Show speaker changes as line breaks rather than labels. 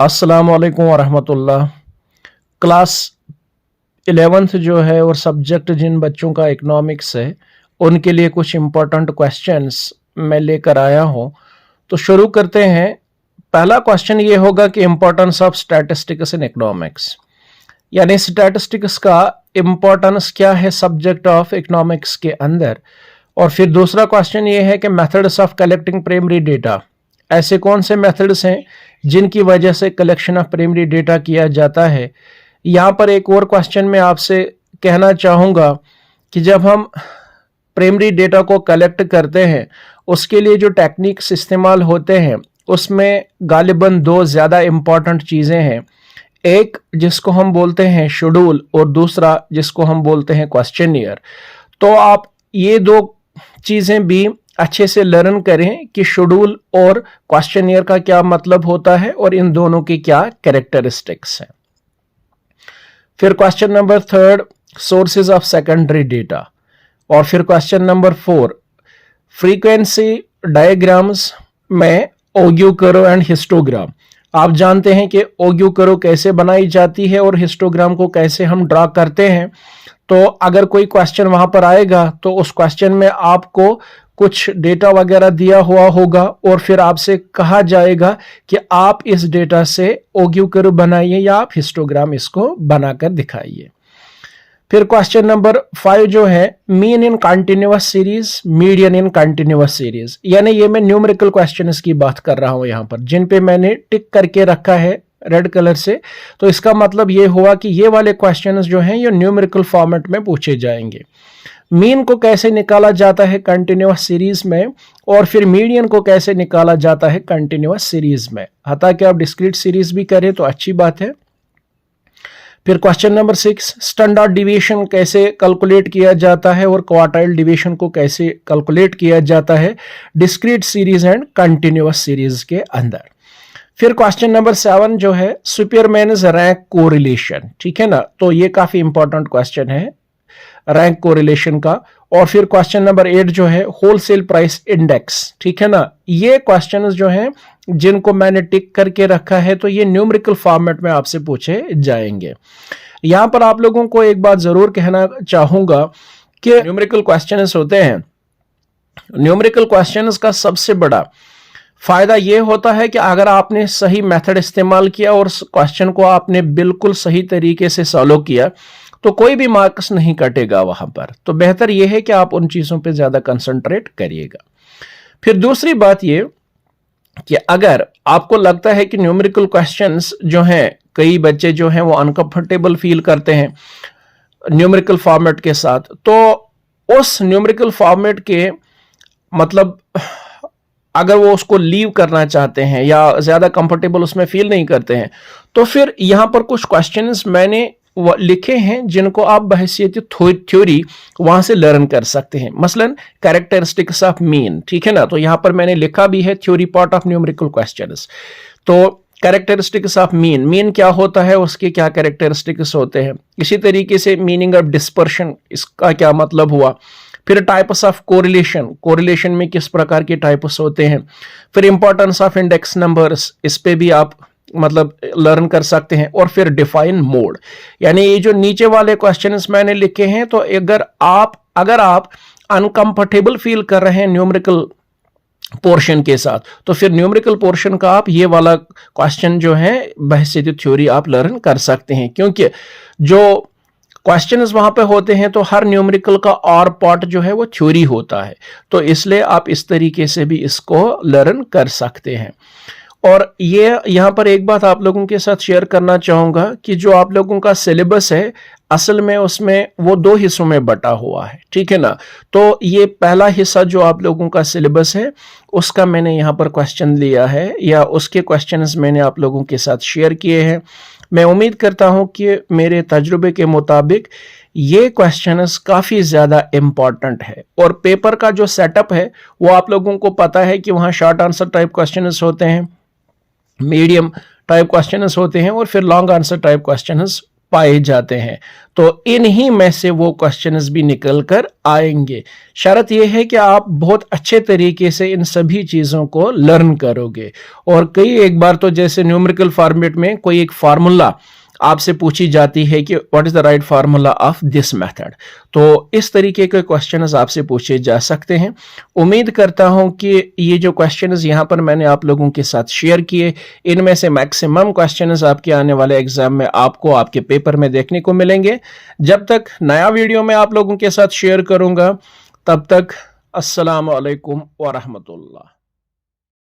अस्सलामुअलैकुम वरहमतुल्लाह। Class 11th जो है और सब्जेक्ट जिन बच्चों का इकोनॉमिक्स है उनके लिए कुछ इम्पोर्टेंट क्वेश्चंस मैं लेकर आया हूँ। तो शुरू करते हैं। पहला क्वेश्चन ये होगा कि importance of statistics in economics, यानी स्टैटिस्टिक्स का इम्पोर्टेंस क्या है सब्जेक्ट ऑफ इकोनॉमिक्स के अंदर। और फिर दूसरा क्वेश्चन ये है कि methods of collecting primary data, ऐसे कौन से मेथड्स हैं जिनकी वजह से कलेक्शन ऑफ प्राइमरी डेटा किया जाता है। यहाँ पर एक और क्वेश्चन मैं आपसे कहना चाहूँगा कि जब हम प्राइमरी डेटा को कलेक्ट करते हैं उसके लिए जो टेक्निक्स इस्तेमाल होते हैं उसमें गालिबन दो ज़्यादा इम्पॉर्टेंट चीज़ें हैं। एक जिसको हम बोलते हैं शेड्यूल और दूसरा जिसको हम बोलते हैं क्वेश्चनियर। तो आप ये दो चीज़ें भी अच्छे से लर्न करें कि शेड्यूल और क्वेश्चनियर का क्या मतलब होता है और इन दोनों की क्या कैरेक्टरिस्टिक्स हैं। फिर question number 3 sources of secondary data. और फिर क्वेश्चन नंबर 4 फ्रीक्वेंसी डायग्राम्स में ओग्यू करो एंड हिस्टोग्राम। आप जानते हैं कि ओग्यू करो कैसे बनाई जाती है और हिस्टोग्राम को कैसे हम ड्रा करते हैं। तो अगर कोई क्वेश्चन वहां पर आएगा तो उस क्वेश्चन में आपको कुछ डेटा वगैरह दिया हुआ होगा और फिर आपसे कहा जाएगा कि आप इस डेटा से ओग्यू करो बनाइए या आप हिस्टोग्राम इसको बनाकर दिखाइए। फिर क्वेश्चन नंबर 5 जो है mean in continuous series, median in continuous series, यानी ये मैं न्यूमेरिकल क्वेश्चंस की बात कर रहा हूं यहां पर जिन पे मैंने टिक करके रखा है रेड कलर से। तो इसका मतलब ये हुआ कि ये वाले क्वेश्चंस जो हैं ये न्यूमेरिकल फॉर्मेट में पूछे जाएंगे। मीन को कैसे निकाला जाता है कंटिन्यूअस सीरीज में और फिर मीडियन को कैसे निकाला जाता है कंटिन्यूअस सीरीज में। हालांकि आप डिस्क्रीट सीरीज भी करें तो अच्छी बात है। फिर क्वेश्चन नंबर 6 स्टैंडर्ड डिविएशन कैसे कैलकुलेट किया जाता है और क्वार्टाइल डिविएशन को कैसे कैलकुलेट किया जाता है discrete series and continuous series के अंदर। फिर क्वेश्चन नंबर 7 जो है सुपरमैन्स रैंक कोरिलेशन, ठीक है ना। तो ये काफी इंपॉर्टेंट क्वेश्चन है रैंक कोरिलेशन का। और फिर क्वेश्चन नंबर 8 जो है होलसेल प्राइस इंडेक्स, ठीक है ना। ये क्वेश्चंस जो हैं जिनको मैंने टिक करके रखा है तो ये न्यूमेरिकल फॉर्मेट में आपसे पूछे जाएंगे। यहां पर आप लोगों को एक बात जरूर कहना चाहूंगा कि न्यूमेरिकल क्वेश्चंस होते हैं, न्यूमेरिकल क्वेश्चंस का सबसे बड़ा फायदा यह होता है कि अगर आपने सही मेथड इस्तेमाल किया और क्वेश्चन को आपने बिल्कुल सही तरीके से सॉल्व किया तो कोई भी मार्क्स नहीं कटेगा वहां पर। तो बेहतर यह है कि आप उन चीजों पे ज्यादा कंसंट्रेट करिएगा। फिर दूसरी बात यह कि अगर आपको लगता है कि न्यूमेरिकल क्वेश्चंस जो हैं कई बच्चे जो हैं वो अनकंफर्टेबल फील करते हैं न्यूमेरिकल फॉर्मेट के साथ, तो उस न्यूमेरिकल फॉर्मेट के मतलब अगर वो उसको लीव करना चाहते हैं या ज्यादा कंफर्टेबल उसमें फील नहीं करते हैं तो फिर यहां पर कुछ क्वेश्चंस मैंने लिखे हैं जिनको आप बहैसियत थ्योरी वहां से लर्न कर सकते हैं। मसलन कैरेक्टरिस्टिक्स ऑफ मीन, ठीक है ना। तो यहां पर मैंने लिखा भी है theory part of numerical questions. तो कैरेक्टरिस्टिक्स ऑफ मीन, मीन क्या होता है, उसके क्या कैरेक्टरिस्टिक्स होते हैं। इसी तरीके से मीनिंग ऑफ डिस्पर्शन, इसका क्या मतलब हुआ। फिर टाइप्स ऑफ कोरिलेशन, कोरिलेशन में किस प्रकार के टाइप्स होते हैं। फिर इंपॉर्टेंस ऑफ इंडेक्स नंबर्स, इस पे भी आप मतलब लर्न कर सकते हैं। और फिर डिफाइन मोड, यानी ये जो नीचे वाले क्वेश्चंस मैंने लिखे हैं तो अगर आप अनकंफर्टेबल फील कर रहे हैं न्यूमेरिकल पोर्शन के साथ तो फिर न्यूमेरिकल पोर्शन का आप ये वाला क्वेश्चन जो है बहैसियत थ्योरी आप लर्न कर सकते हैं, क्योंकि जो क्वेश्चंस वहां पे होते हैं तो हर न्यूमेरिकल का और पार्ट जो है वो थ्योरी होता है। तो इसलिए आप इस तरीके से भी इसको लर्न कर सकते हैं। और ये यहां पर एक बात आप लोगों के साथ शेयर करना चाहूंगा कि जो आप लोगों का सिलेबस है असल में उसमें वो 2 हिस्सों में बटा हुआ है, ठीक है ना। तो ये पहला हिस्सा जो आप लोगों का सिलेबस है उसका मैंने यहाँ पर क्वेश्चन लिया है या उसके क्वेश्चंस मैंने आप लोगों के साथ शेयर किए हैं। मैं उम्मीद करता हूं कि मेरे तजुर्बे के मुताबिक ये क्वेश्चंस काफी ज्यादा इंपॉर्टेंट है। और पेपर का जो सेटअप है वो आप लोगों को पता है कि वहां शॉर्ट आंसर टाइप क्वेश्चंस होते हैं, मीडियम टाइप क्वेश्चंस होते हैं और फिर लॉन्ग आंसर टाइप क्वेश्चंस पाए जाते हैं, तो इन्हीं में से वो क्वेश्चंस भी निकल कर आएंगे। शर्त यह है कि आप बहुत अच्छे तरीके से इन सभी चीज़ों को लर्न करोगे। और कई एक बार तो जैसे न्यूमेरिकल फॉर्मेट में कोई एक फार्मूला आपसे पूछी जाती है कि what is the right formula of this method, तो इस तरीके के क्वेश्चंस आपसे पूछे जा सकते हैं। उम्मीद करता हूं कि ये जो क्वेश्चंस यहां पर मैंने आप लोगों के साथ शेयर किए, इनमें से मैक्सिमम क्वेश्चंस आपके आने वाले एग्जाम में आपको आपके पेपर में देखने को मिलेंगे। जब तक नया वीडियो मैं आप लोगों के साथ शेयर करूंगा, तब तक अस्सलाम वालेकुम व रहमतुल्लाह।